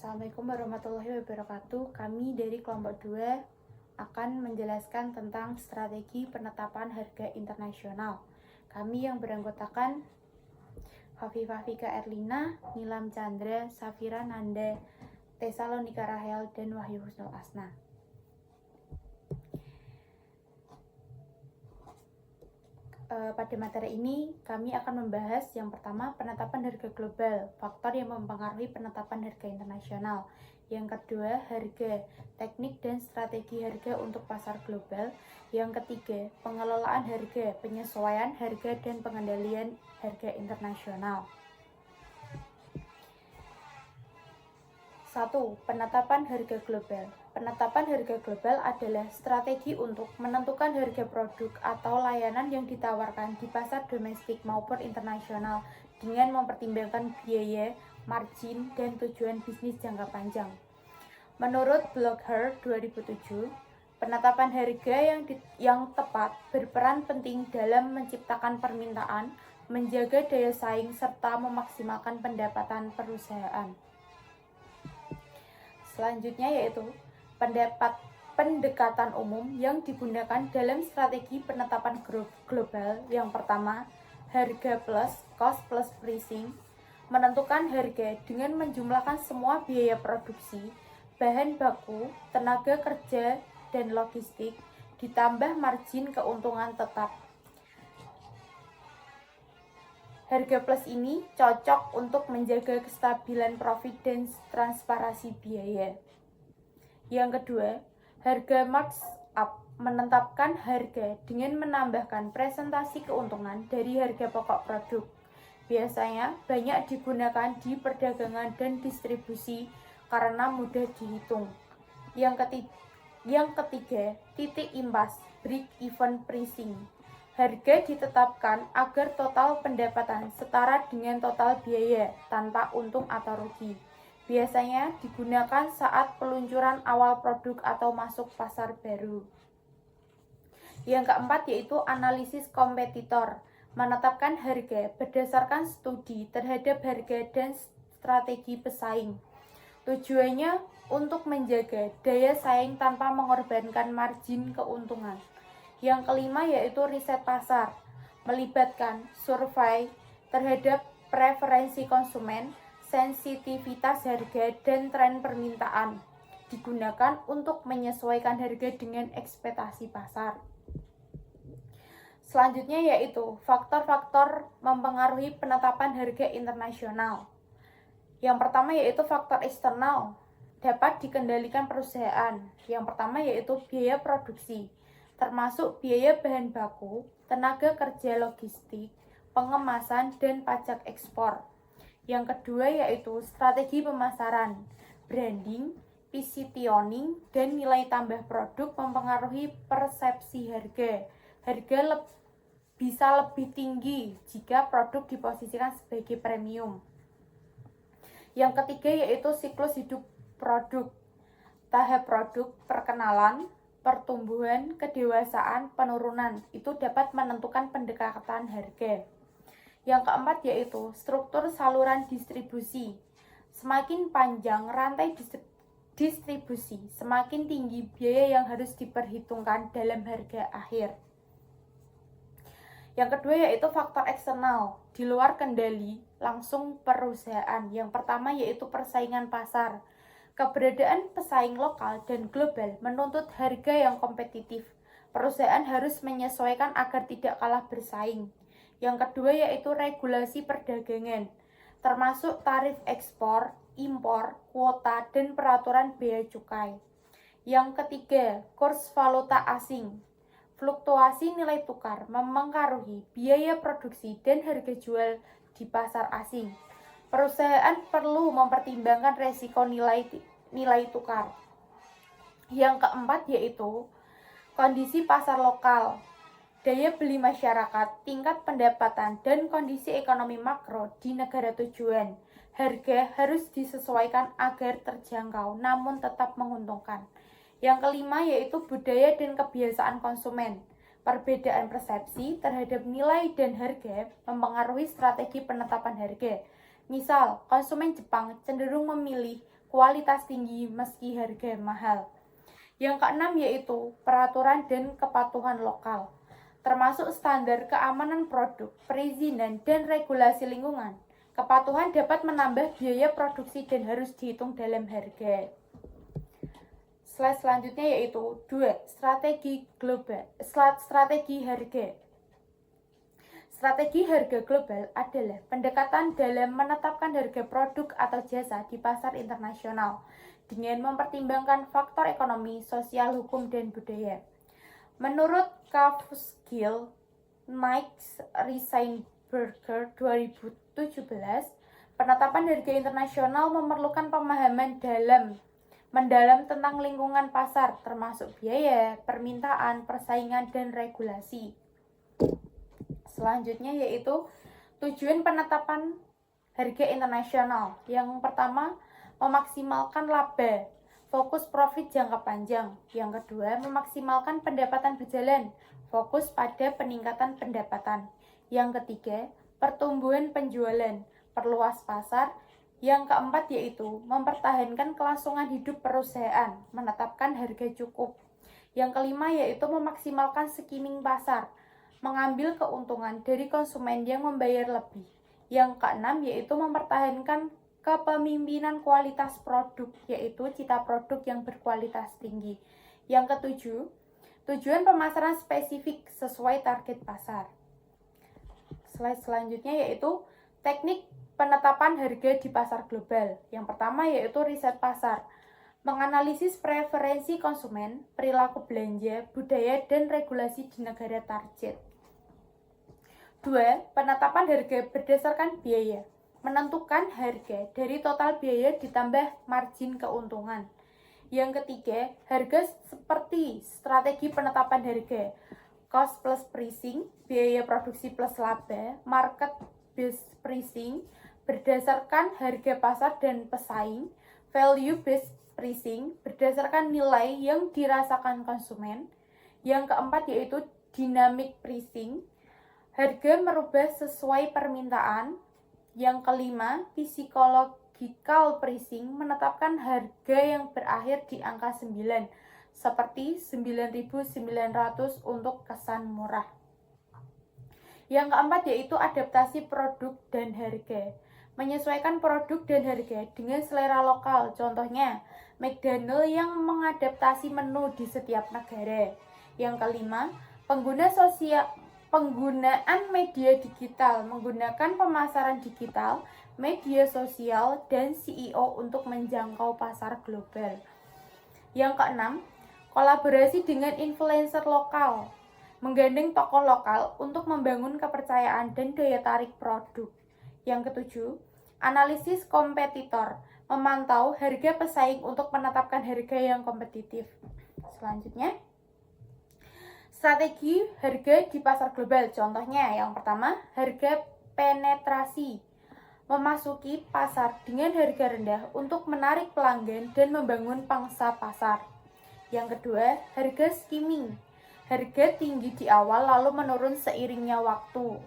Assalamualaikum warahmatullahi wabarakatuh. Kami dari kelompok 2 akan menjelaskan tentang strategi penetapan harga internasional. Kami yang beranggotakan Hafifah Vika Erlina, Nilam Chandra, Safira Nanda, Tesalonika Rahel, dan Wahyu Husnul Asna. Pada materi ini kami akan membahas yang pertama penetapan harga global, faktor yang mempengaruhi penetapan harga internasional. Yang kedua, harga, teknik dan strategi harga untuk pasar global. Yang ketiga, pengelolaan harga, penyesuaian harga dan pengendalian harga internasional. 1. Penetapan harga global. Penetapan harga global adalah strategi untuk menentukan harga produk atau layanan yang ditawarkan di pasar domestik maupun internasional dengan mempertimbangkan biaya, margin, dan tujuan bisnis jangka panjang. Menurut Blockher 2007, penetapan harga yang tepat berperan penting dalam menciptakan permintaan, menjaga daya saing, serta memaksimalkan pendapatan perusahaan. Selanjutnya yaitu pendekatan umum yang digunakan dalam strategi penetapan global. Yang pertama, harga plus cost plus pricing, menentukan harga dengan menjumlahkan semua biaya produksi, bahan baku, tenaga kerja, dan logistik, ditambah margin keuntungan tetap. Harga plus ini cocok untuk menjaga kestabilan profit dan transparansi biaya. Yang kedua, harga markup, menetapkan harga dengan menambahkan presentasi keuntungan dari harga pokok produk. Biasanya banyak digunakan di perdagangan dan distribusi karena mudah dihitung. Yang ketiga, titik imbas, break-even pricing. Harga ditetapkan agar total pendapatan setara dengan total biaya tanpa untung atau rugi. Biasanya digunakan saat peluncuran awal produk atau masuk pasar baru. Yang keempat yaitu analisis kompetitor, menetapkan harga berdasarkan studi terhadap harga dan strategi pesaing. Tujuannya untuk menjaga daya saing tanpa mengorbankan margin keuntungan. Yang kelima yaitu riset pasar, melibatkan survei terhadap preferensi konsumen, sensitivitas harga, dan tren permintaan. Digunakan untuk menyesuaikan harga dengan ekspektasi pasar. Selanjutnya yaitu faktor-faktor mempengaruhi penetapan harga internasional. Yang pertama yaitu faktor eksternal, dapat dikendalikan perusahaan. Yang pertama yaitu biaya produksi, termasuk biaya bahan baku, tenaga kerja logistik, pengemasan, dan pajak ekspor. Yang kedua yaitu strategi pemasaran, branding, positioning, dan nilai tambah produk mempengaruhi persepsi harga. Harga bisa lebih tinggi jika produk diposisikan sebagai premium. Yang ketiga yaitu siklus hidup produk, tahap produk, perkenalan, pertumbuhan, kedewasaan, penurunan, itu dapat menentukan pendekatan harga. Yang keempat yaitu struktur saluran distribusi. Semakin panjang rantai distribusi, semakin tinggi biaya yang harus diperhitungkan dalam harga akhir. Yang kedua yaitu faktor eksternal, di luar kendali langsung perusahaan. Yang pertama yaitu persaingan pasar. Keberadaan pesaing lokal dan global menuntut harga yang kompetitif. Perusahaan harus menyesuaikan agar tidak kalah bersaing. Yang kedua yaitu regulasi perdagangan, termasuk tarif ekspor, impor, kuota, dan peraturan bea cukai. Yang ketiga, kurs valuta asing. Fluktuasi nilai tukar mempengaruhi biaya produksi dan harga jual di pasar asing. Perusahaan perlu mempertimbangkan resiko nilai tukar. Yang keempat yaitu kondisi pasar lokal, daya beli masyarakat, tingkat pendapatan, dan kondisi ekonomi makro di negara tujuan. Harga harus disesuaikan agar terjangkau namun tetap menguntungkan. Yang kelima yaitu budaya dan kebiasaan konsumen. Perbedaan persepsi terhadap nilai dan harga mempengaruhi strategi penetapan harga. Misal, konsumen Jepang cenderung memilih kualitas tinggi meski harga mahal. Yang keenam yaitu peraturan dan kepatuhan lokal, termasuk standar keamanan produk, perizinan, dan regulasi lingkungan. Kepatuhan dapat menambah biaya produksi dan harus dihitung dalam harga. Slide selanjutnya yaitu 2. Strategi global. Strategi harga. Strategi harga global adalah pendekatan dalam menetapkan harga produk atau jasa di pasar internasional dengan mempertimbangkan faktor ekonomi, sosial, hukum, dan budaya. Menurut Kavusgil, Nikes, Reisenberger 2017, penetapan harga internasional memerlukan pemahaman mendalam tentang lingkungan pasar, termasuk biaya, permintaan, persaingan, dan regulasi. Selanjutnya yaitu tujuan penetapan harga internasional. Yang pertama, memaksimalkan laba, fokus profit jangka panjang. Yang kedua, memaksimalkan pendapatan berjalan, fokus pada peningkatan pendapatan. Yang ketiga, pertumbuhan penjualan, perluas pasar. Yang keempat yaitu mempertahankan kelangsungan hidup perusahaan, menetapkan harga cukup. Yang kelima yaitu memaksimalkan skimming pasar, mengambil keuntungan dari konsumen yang membayar lebih. Yang keenam yaitu mempertahankan kepemimpinan kualitas produk, yaitu cita produk yang berkualitas tinggi. Yang ketujuh, tujuan pemasaran spesifik sesuai target pasar. Slide selanjutnya yaitu teknik penetapan harga di pasar global. Yang pertama yaitu riset pasar, menganalisis preferensi konsumen, perilaku belanja, budaya, dan regulasi di negara target. 2. Penetapan harga berdasarkan biaya, menentukan harga dari total biaya ditambah margin keuntungan. Yang ketiga, harga seperti strategi penetapan harga, cost plus pricing, biaya produksi plus laba, market based pricing, berdasarkan harga pasar dan pesaing, value based pricing, berdasarkan nilai yang dirasakan konsumen. Yang keempat yaitu dynamic pricing, harga merubah sesuai permintaan. Yang kelima, psychological pricing, menetapkan harga yang berakhir di angka 9, seperti 9.900 untuk kesan murah. Yang keempat yaitu adaptasi produk dan harga, menyesuaikan produk dan harga dengan selera lokal. Contohnya, McDonald yang mengadaptasi menu di setiap negara. Yang kelima, penggunaan media digital, menggunakan pemasaran digital, media sosial, dan SEO untuk menjangkau pasar global. Yang keenam, kolaborasi dengan influencer lokal, menggandeng tokoh lokal untuk membangun kepercayaan dan daya tarik produk. Yang ketujuh, analisis kompetitor, memantau harga pesaing untuk menetapkan harga yang kompetitif. Selanjutnya, strategi harga di pasar global. Contohnya, yang pertama, harga penetrasi, memasuki pasar dengan harga rendah untuk menarik pelanggan dan membangun pangsa pasar. Yang kedua, harga skimming, harga tinggi di awal lalu menurun seiringnya waktu.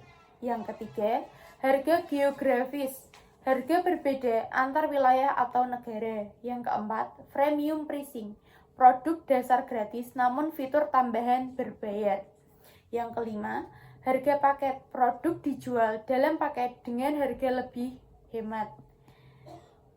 Yang ketiga, harga geografis, harga berbeda antar wilayah atau negara. Yang keempat, freemium pricing, produk dasar gratis namun fitur tambahan berbayar. Yang kelima, harga paket, produk dijual dalam paket dengan harga lebih hemat.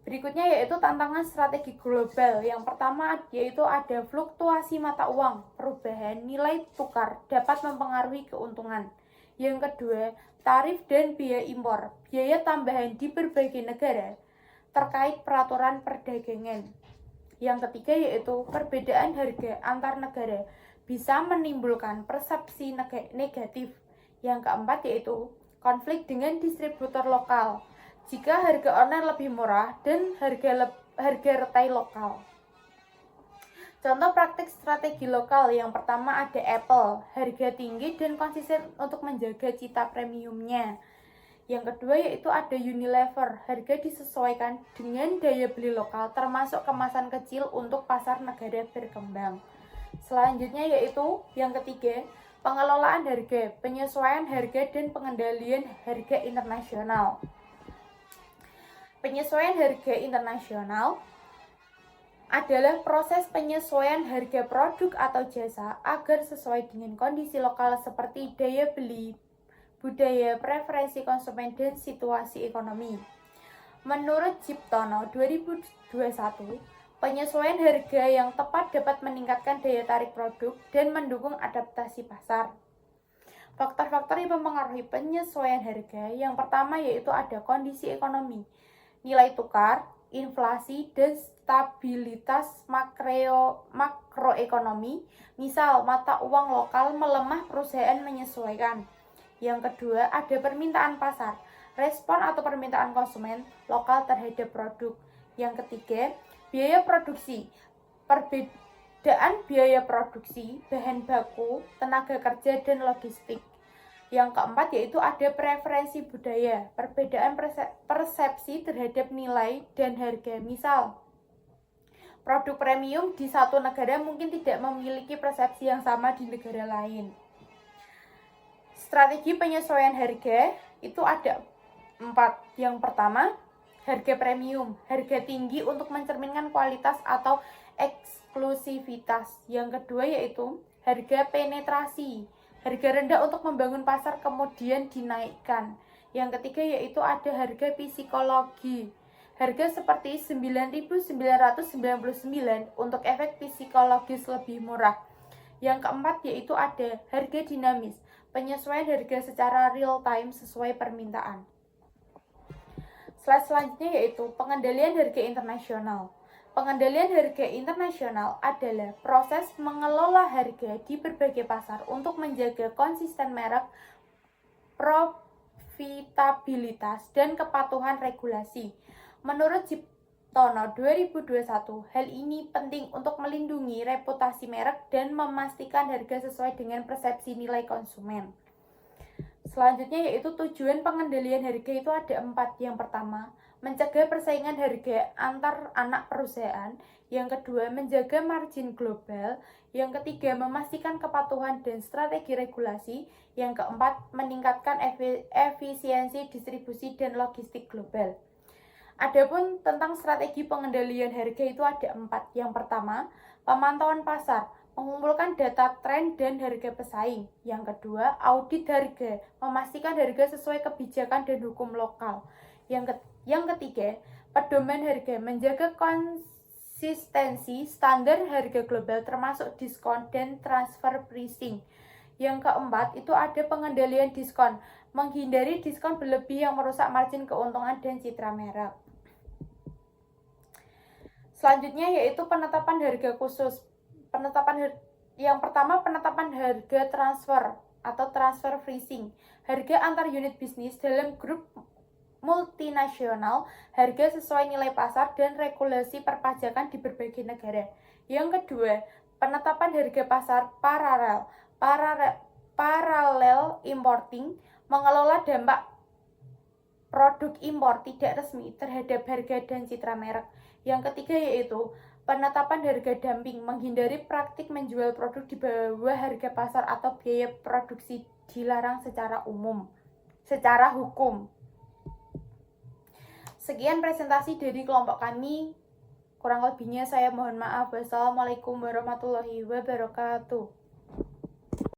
Berikutnya yaitu tantangan strategi global. Yang pertama yaitu ada fluktuasi mata uang, perubahan nilai tukar dapat mempengaruhi keuntungan. Yang kedua, tarif dan biaya impor, biaya tambahan di berbagai negara terkait peraturan perdagangan. Yang ketiga yaitu perbedaan harga antar negara bisa menimbulkan persepsi negatif. Yang keempat yaitu konflik dengan distributor lokal jika harga online lebih murah dan harga retail lokal. Contoh praktik strategi lokal yang pertama ada Apple, harga tinggi dan konsisten untuk menjaga cita premiumnya. Yang kedua yaitu ada Unilever, harga disesuaikan dengan daya beli lokal termasuk kemasan kecil untuk pasar negara berkembang. Selanjutnya yaitu yang ketiga, pengelolaan harga, penyesuaian harga dan pengendalian harga internasional. Penyesuaian harga internasional adalah proses penyesuaian harga produk atau jasa agar sesuai dengan kondisi lokal seperti daya beli, budaya, preferensi konsumen, dan situasi ekonomi. Menurut Ciptono 2021, penyesuaian harga yang tepat dapat meningkatkan daya tarik produk dan mendukung adaptasi pasar. Faktor-faktor yang mempengaruhi penyesuaian harga yang pertama yaitu ada kondisi ekonomi, nilai tukar, inflasi, dan stabilitas makroekonomi. Misal, mata uang lokal melemah, perusahaan menyesuaikan. Yang kedua, ada permintaan pasar, respon atau permintaan konsumen lokal terhadap produk. Yang ketiga, biaya produksi, perbedaan biaya produksi, bahan baku, tenaga kerja, dan logistik. Yang keempat yaitu ada preferensi budaya, perbedaan persepsi terhadap nilai dan harga. Misal, produk premium di satu negara mungkin tidak memiliki persepsi yang sama di negara lain. Strategi penyesuaian harga itu ada 4. Yang pertama, harga premium, harga tinggi untuk mencerminkan kualitas atau eksklusivitas. Yang kedua yaitu harga penetrasi, harga rendah untuk membangun pasar kemudian dinaikkan. Yang ketiga yaitu ada harga psikologi, harga seperti 9.999 untuk efek psikologis lebih murah. Yang keempat yaitu ada harga dinamis, penyesuaian harga secara real time sesuai permintaan. Slide selanjutnya yaitu pengendalian harga internasional. Pengendalian harga internasional adalah proses mengelola harga di berbagai pasar untuk menjaga konsisten merek, profitabilitas, dan kepatuhan regulasi. Menurut Ciptono 2021, hal ini penting untuk melindungi reputasi merek dan memastikan harga sesuai dengan persepsi nilai konsumen. Selanjutnya yaitu tujuan pengendalian harga itu ada 4. Yang pertama, mencegah persaingan harga antar anak perusahaan. Yang kedua, menjaga margin global. Yang ketiga, memastikan kepatuhan dan strategi regulasi. Yang keempat, meningkatkan efisiensi distribusi dan logistik global. Adapun tentang strategi pengendalian harga itu ada 4. Yang pertama, pemantauan pasar, mengumpulkan data tren dan harga pesaing. Yang kedua, audit harga, memastikan harga sesuai kebijakan dan hukum lokal. Yang ketiga, pedoman harga, menjaga konsistensi standar harga global termasuk diskon dan transfer pricing. Yang keempat, itu ada pengendalian diskon, menghindari diskon berlebih yang merusak margin keuntungan dan citra merek. Selanjutnya yaitu penetapan harga khusus. Yang pertama, penetapan harga transfer atau transfer pricing, harga antar unit bisnis dalam grup multinasional, harga sesuai nilai pasar dan regulasi perpajakan di berbagai negara. Yang kedua, penetapan harga pasar paralel importing, mengelola dampak produk impor tidak resmi terhadap harga dan citra merek. Yang ketiga yaitu penetapan harga dumping, menghindari praktik menjual produk di bawah harga pasar atau biaya produksi dilarang secara hukum. Sekian presentasi dari kelompok kami. Kurang lebihnya saya mohon maaf. Wassalamualaikum warahmatullahi wabarakatuh.